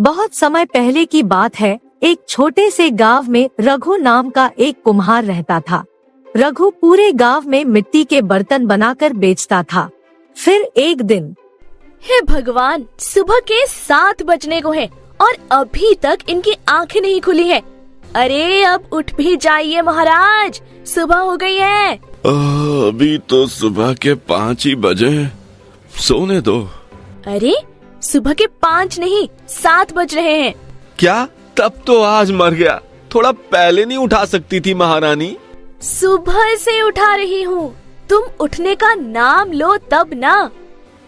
बहुत समय पहले की बात है। एक छोटे से गांव में रघु नाम का एक कुम्हार रहता था। रघु पूरे गांव में मिट्टी के बर्तन बनाकर बेचता था। फिर एक दिन, हे भगवान, सुबह के 7 बजने को है और अभी तक इनकी आंखें नहीं खुली है। अरे अब उठ भी जाइए महाराज, सुबह हो गई है। अभी तो सुबह के 5 ही बजे, सोने दो। अरे सुबह के 5 नहीं 7 बज रहे हैं। क्या? तब तो आज मर गया। थोड़ा पहले नहीं उठा सकती थी महारानी? सुबह से उठा रही हूँ, तुम उठने का नाम लो तब ना।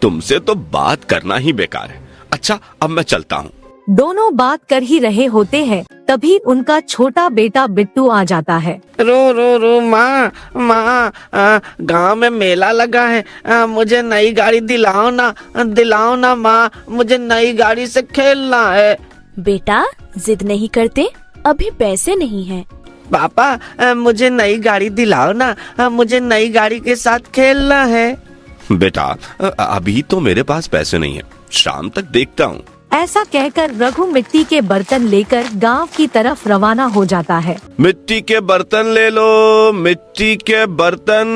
तुमसे तो बात करना ही बेकार है। अच्छा, अब मैं चलता हूँ। दोनों बात कर ही रहे होते हैं, तभी उनका छोटा बेटा बिट्टू आ जाता है। रो रो रो माँ, माँ गाँव में मेला लगा है, मुझे नई गाड़ी दिलाओ ना माँ, मुझे नई गाड़ी से खेलना है। बेटा जिद नहीं करते, अभी पैसे नहीं हैं। पापा मुझे नई गाड़ी दिलाओ ना, मुझे नई गाड़ी के साथ खेलना है। बेटा अभी तो मेरे पास पैसे नहीं है, शाम तक देखता हूँ। ऐसा कहकर रघु मिट्टी के बर्तन लेकर गांव की तरफ रवाना हो जाता है। मिट्टी के बर्तन ले लो, मिट्टी के बर्तन,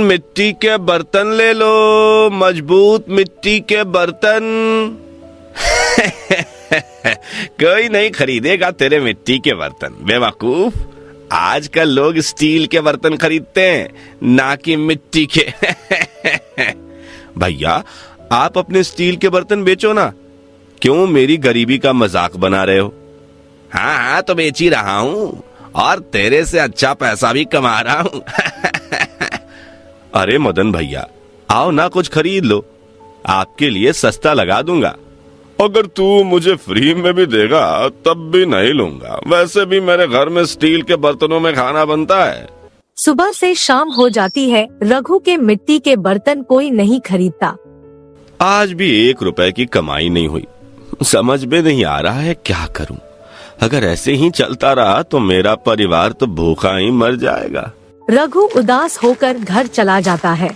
मिट्टी के बर्तन ले लो, मजबूत मिट्टी के बर्तन। कोई नहीं खरीदेगा तेरे मिट्टी के बर्तन, बेवकूफ। आजकल लोग स्टील के बर्तन खरीदते हैं, ना कि मिट्टी के। भैया आप अपने स्टील के बर्तन बेचो ना, क्यों मेरी गरीबी का मजाक बना रहे हो? हाँ तो बेच ही रहा हूँ, और तेरे से अच्छा पैसा भी कमा रहा हूँ। अरे मदन भैया, आओ ना कुछ खरीद लो, आपके लिए सस्ता लगा दूंगा। अगर तू मुझे फ्री में भी देगा तब भी नहीं लूंगा, वैसे भी मेरे घर में स्टील के बर्तनों में खाना बनता है। सुबह से शाम हो जाती है, रघु के मिट्टी के बर्तन कोई नहीं खरीदता। आज भी 1 रुपए की कमाई नहीं हुई। समझ में नहीं आ रहा है क्या करूं। अगर ऐसे ही चलता रहा तो मेरा परिवार तो भूखा ही मर जाएगा। रघु उदास होकर घर चला जाता है।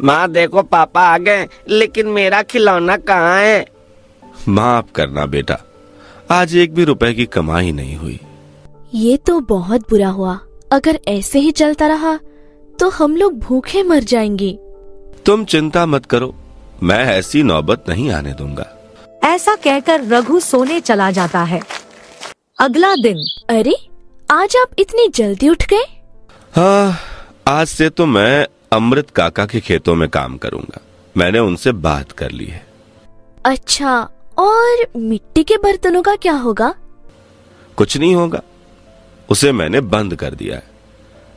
माँ देखो पापा आ गए, लेकिन मेरा खिलौना कहाँ है? माफ करना बेटा, आज 1 भी रुपए की कमाई नहीं हुई। ये तो बहुत बुरा हुआ। अगर ऐसे ही चलता रहा तो हम लोग भूखे मर जाएंगे। तुम चिंता मत करो, मैं ऐसी नौबत नहीं आने दूंगा। ऐसा कहकर रघु सोने चला जाता है। अगला दिन, अरे आज आप इतनी जल्दी उठ गए? हाँ, आज से तो मैं अमृत काका के खेतों में काम करूंगा। मैंने उनसे बात कर ली है। अच्छा, और मिट्टी के बर्तनों का क्या होगा? कुछ नहीं होगा, उसे मैंने बंद कर दिया है।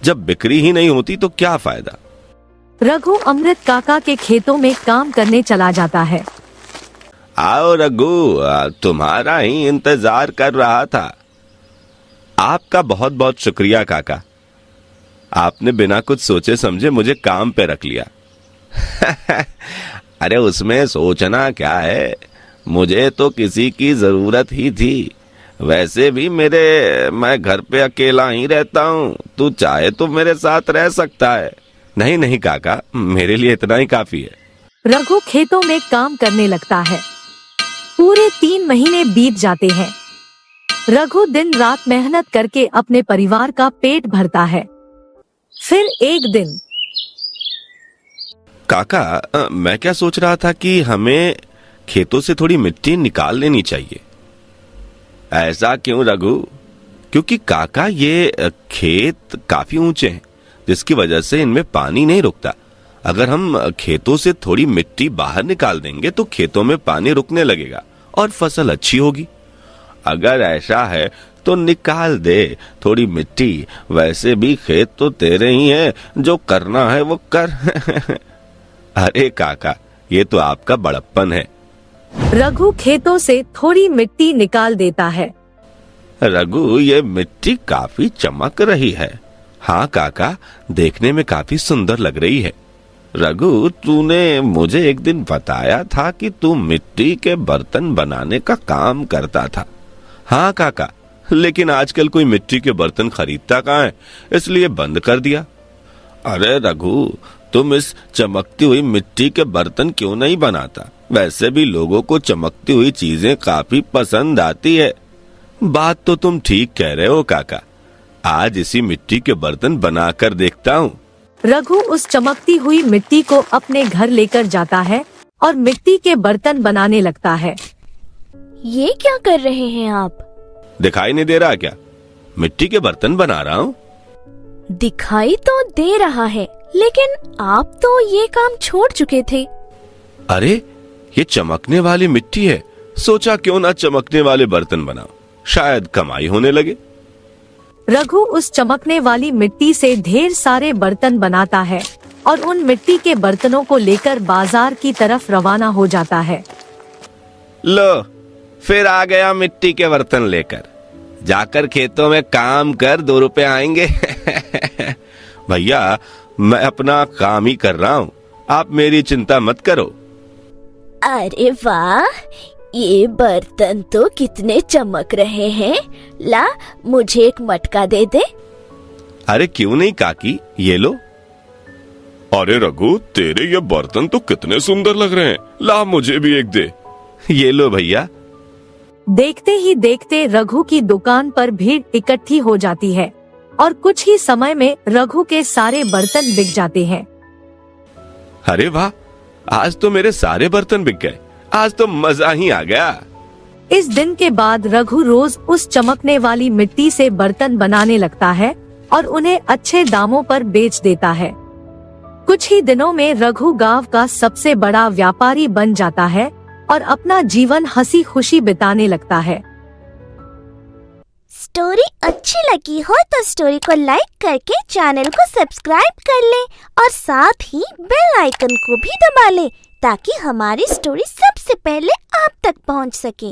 जब बिक्री ही नहीं होती तो क्या फायदा। रघु अमृत काका के खेतों में काम करने चला जाता है। आओ रघु, तुम्हारा ही इंतजार कर रहा था। आपका बहुत बहुत शुक्रिया काका, आपने बिना कुछ सोचे समझे मुझे काम पे रख लिया। अरे उसमें सोचना क्या है, मुझे तो किसी की जरूरत ही थी। वैसे भी मैं घर पे अकेला ही रहता हूँ, तू चाहे तो मेरे साथ रह सकता है। नहीं नहीं काका, मेरे लिए इतना ही काफी है। रघु खेतों में काम करने लगता है। पूरे 3 महीने बीत जाते हैं। रघु दिन रात मेहनत करके अपने परिवार का पेट भरता है। फिर एक दिन, काका मैं क्या सोच रहा था कि हमें खेतों से थोड़ी मिट्टी निकाल लेनी चाहिए। ऐसा क्यों रघु? क्योंकि काका ये खेत काफी ऊंचे हैं, जिसकी वजह से इनमें पानी नहीं रुकता। अगर हम खेतों से थोड़ी मिट्टी बाहर निकाल देंगे तो खेतों में पानी रुकने लगेगा और फसल अच्छी होगी। अगर ऐसा है तो निकाल दे थोड़ी मिट्टी, वैसे भी खेत तो तेरे ही हैं, जो करना है वो कर। अरे काका, ये तो आपका बड़प्पन है। रघु खेतों से थोड़ी मिट्टी निकाल देता है। रघु, ये मिट्टी काफी चमक रही है। हाँ काका, देखने में काफी सुंदर लग रही है। रघु, तूने मुझे एक दिन बताया था कि तू मिट्टी के बर्तन बनाने का काम करता था। हाँ काका, लेकिन आजकल कोई मिट्टी के बर्तन खरीदता कहाँ है, इसलिए बंद कर दिया। अरे रघु, तुम इस चमकती हुई मिट्टी के बर्तन क्यों नहीं बनाता? वैसे भी लोगों को चमकती हुई चीजें काफी पसंद आती है। बात तो तुम ठीक कह रहे हो काका, आज इसी मिट्टी के बर्तन बनाकर देखता हूँ। रघु उस चमकती हुई मिट्टी को अपने घर लेकर जाता है और मिट्टी के बर्तन बनाने लगता है। ये क्या कर रहे हैं आप? दिखाई नहीं दे रहा क्या? मिट्टी के बर्तन बना रहा हूँ। दिखाई तो दे रहा है, लेकिन आप तो ये काम छोड़ चुके थे। अरे ये चमकने वाली मिट्टी है, सोचा क्यों ना चमकने वाले बर्तन बनाओ, शायद कमाई होने लगे। रघु उस चमकने वाली मिट्टी से ढेर सारे बर्तन बनाता है और उन मिट्टी के बर्तनों को लेकर बाजार की तरफ रवाना हो जाता है। लो, फिर आ गया मिट्टी के बर्तन लेकर। जाकर खेतों में काम कर 2 रुपए आएंगे। भैया, मैं अपना काम ही कर रहा हूँ, आप मेरी चिंता मत करो। अरे वाह, ये बर्तन तो कितने चमक रहे हैं। ला, मुझे एक मटका दे दे। अरे क्यों नहीं काकी, ये लो। अरे रघु, तेरे ये बर्तन तो कितने सुंदर लग रहे हैं, ला मुझे भी एक दे। ये लो भैया। देखते ही देखते रघु की दुकान पर भीड़ इकट्ठी हो जाती है और कुछ ही समय में रघु के सारे बर्तन बिक जाते हैं। अरे वाह, आज तो मेरे सारे बर्तन बिक गए, आज तो मजा ही आ गया। इस दिन के बाद रघु रोज उस चमकने वाली मिट्टी से बर्तन बनाने लगता है और उन्हें अच्छे दामों पर बेच देता है। कुछ ही दिनों में रघु गांव का सबसे बड़ा व्यापारी बन जाता है और अपना जीवन हंसी खुशी बिताने लगता है। स्टोरी अच्छी लगी हो तो स्टोरी को लाइक करके चैनल को सब्सक्राइब कर लें और साथ ही बेल आइकन को भी दबा लें ताकि हमारी स्टोरी सबसे पहले आप तक पहुंच सके।